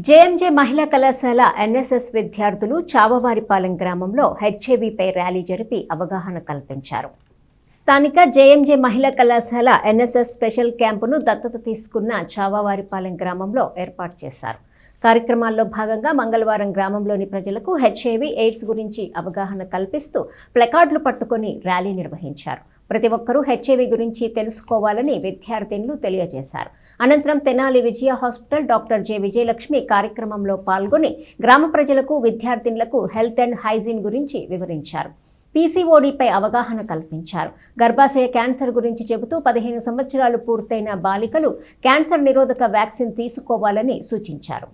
JMJ మహిళా కళాశాల NSS విద్యార్థులు చావవారిపాలెం గ్రామంలో హెచ్ఐవిపై ర్యాలీ జరిపి అవగాహన కల్పించారు. స్థానిక జేఎంజే మహిళా కళాశాల ఎన్ఎస్ఎస్ స్పెషల్ క్యాంపును దత్తత తీసుకున్న చావవారిపాలెం గ్రామంలో ఏర్పాటు చేశారు. కార్యక్రమాల్లో భాగంగా మంగళవారం గ్రామంలోని ప్రజలకు హెచ్ఐవి ఎయిడ్స్ గురించి అవగాహన కల్పిస్తూ ప్లకార్డులు పట్టుకొని ర్యాలీ నిర్వహించారు. ప్రతి ఒక్కరూ హెచ్ఐవి గురించి తెలుసుకోవాలని విద్యార్థినులు తెలియజేశారు. అనంతరం తెనాలి విజయ హాస్పిటల్ డాక్టర్ జె విజయలక్ష్మి కార్యక్రమంలో పాల్గొని గ్రామ ప్రజలకు విద్యార్థినులకు హెల్త్ అండ్ హైజీన్ గురించి వివరించారు. పీసీఓడీపై అవగాహన కల్పించారు. గర్భాశయ క్యాన్సర్ గురించి చెబుతూ 15 సంవత్సరాలు పూర్తయిన బాలికలు క్యాన్సర్ నిరోధక వ్యాక్సిన్ తీసుకోవాలని సూచించారు.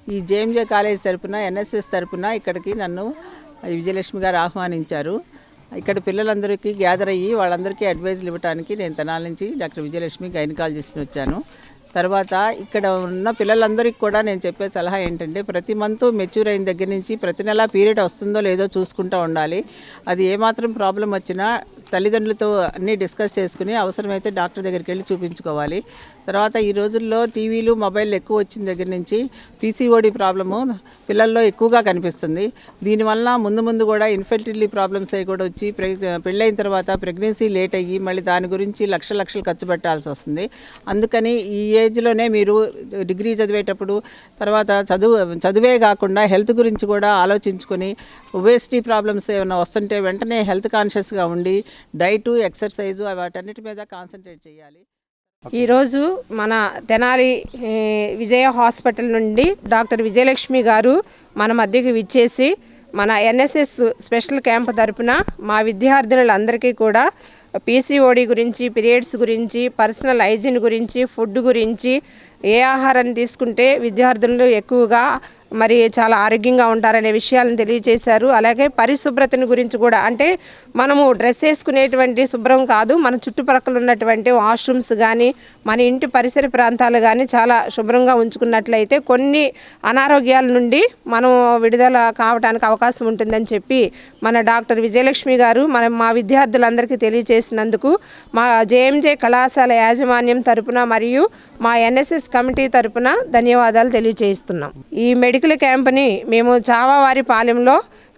ఈ జేఎంజే కాలేజ్ తరపున ఎన్ఎస్ఎస్ తరపున ఇక్కడికి నన్ను విజయలక్ష్మి గారు ఆహ్వానించారు. ఇక్కడ పిల్లలందరికీ గ్యాదర్ అయ్యి వాళ్ళందరికీ అడ్వైజ్లు ఇవ్వడానికి నేను తెనాలి నుంచి డాక్టర్ విజయలక్ష్మి గైనకాలజిస్ట్ని వచ్చాను. తర్వాత ఇక్కడ ఉన్న పిల్లలందరికీ కూడా నేను చెప్పే సలహా ఏంటంటే ప్రతి మంత్ మెచ్యూర్ అయిన దగ్గర నుంచి ప్రతి నెల పీరియడ్ వస్తుందో లేదో చూసుకుంటూ ఉండాలి. అది ఏమాత్రం ప్రాబ్లం వచ్చినా తల్లిదండ్రులతో అన్నీ డిస్కస్ చేసుకుని అవసరమైతే డాక్టర్ దగ్గరికి వెళ్ళి చూపించుకోవాలి. తర్వాత ఈ రోజుల్లో టీవీలు మొబైల్ ఎక్కువ వచ్చిన దగ్గర నుంచి పీసీఓడి ప్రాబ్లము పిల్లల్లో ఎక్కువగా కనిపిస్తుంది. దీనివల్ల ముందు కూడా ఇన్ఫెర్టిలిటీ ప్రాబ్లమ్స్ అవి కూడా వచ్చి పెళ్ళైన తర్వాత ప్రెగ్నెన్సీ లేట్ అయ్యి మళ్ళీ దాని గురించి లక్షలు ఖర్చు పెట్టాల్సి వస్తుంది. అందుకని ఈ ఏజ్లోనే మీరు డిగ్రీ చదివేటప్పుడు తర్వాత చదువే కాకుండా హెల్త్ గురించి కూడా ఆలోచించుకొని ఒబేసిటీ ప్రాబ్లమ్స్ ఏమైనా వస్తుంటే వెంటనే హెల్త్ కాన్షియస్గా ఉండి డైటు ఎక్సర్సైజు వాటన్నిటి మీద కాన్సన్ట్రేట్ చేయాలి. ఈరోజు మన తెనాలి విజయ హాస్పిటల్ నుండి డాక్టర్ విజయలక్ష్మి గారు మన మధ్యకి విచ్చేసి మన ఎన్ఎస్ఎస్ స్పెషల్ క్యాంప్ తరపున మా విద్యార్థులందరికీ కూడా పీసీఓడి గురించి, పీరియడ్స్ గురించి, పర్సనల్ హైజీన్ గురించి, ఫుడ్ గురించి, ఏ ఆహారాన్ని తీసుకుంటే విద్యార్థులు ఎక్కువగా మరి చాలా ఆరోగ్యంగా ఉంటారనే విషయాలను తెలియజేశారు. అలాగే పరిశుభ్రతను గురించి కూడా, అంటే మనము డ్రెస్ వేసుకునేటువంటి శుభ్రం కాదు, మన చుట్టుపక్కల ఉన్నటువంటి వాష్రూమ్స్ కానీ మన ఇంటి పరిసర ప్రాంతాలు కానీ చాలా శుభ్రంగా ఉంచుకున్నట్లయితే కొన్ని అనారోగ్యాల నుండి మనం విడుదల కావడానికి అవకాశం ఉంటుందని చెప్పి మన డాక్టర్ విజయలక్ష్మి గారు మా విద్యార్థులందరికీ తెలియజేసినందుకు మా జేఎంజే కళాశాల యాజమాన్యం తరపున మరియు మా ఎన్ఎస్ఎస్ కమిటీ తరపున ధన్యవాదాలు తెలియజేస్తున్నాం. ఈ మెడికల్ క్యాంప్ని మేము చావవారిపాలెంలో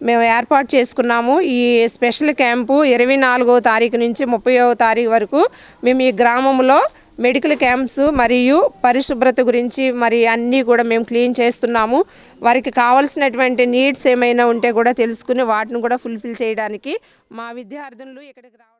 మేము ఏర్పాటు చేసుకున్నాము. ఈ స్పెషల్ క్యాంపు 24వ తారీఖు నుంచి 30వ తారీఖు వరకు మేము ఈ గ్రామంలో మెడికల్ క్యాంప్స్ మరియు పరిశుభ్రత గురించి మరి అన్నీ కూడా మేము క్లీన్ చేస్తున్నాము. వారికి కావాల్సినటువంటి నీడ్స్ ఏమైనా ఉంటే కూడా తెలుసుకుని వాటిని కూడా ఫుల్ఫిల్ చేయడానికి మా విద్యార్థులు ఇక్కడికి రావడం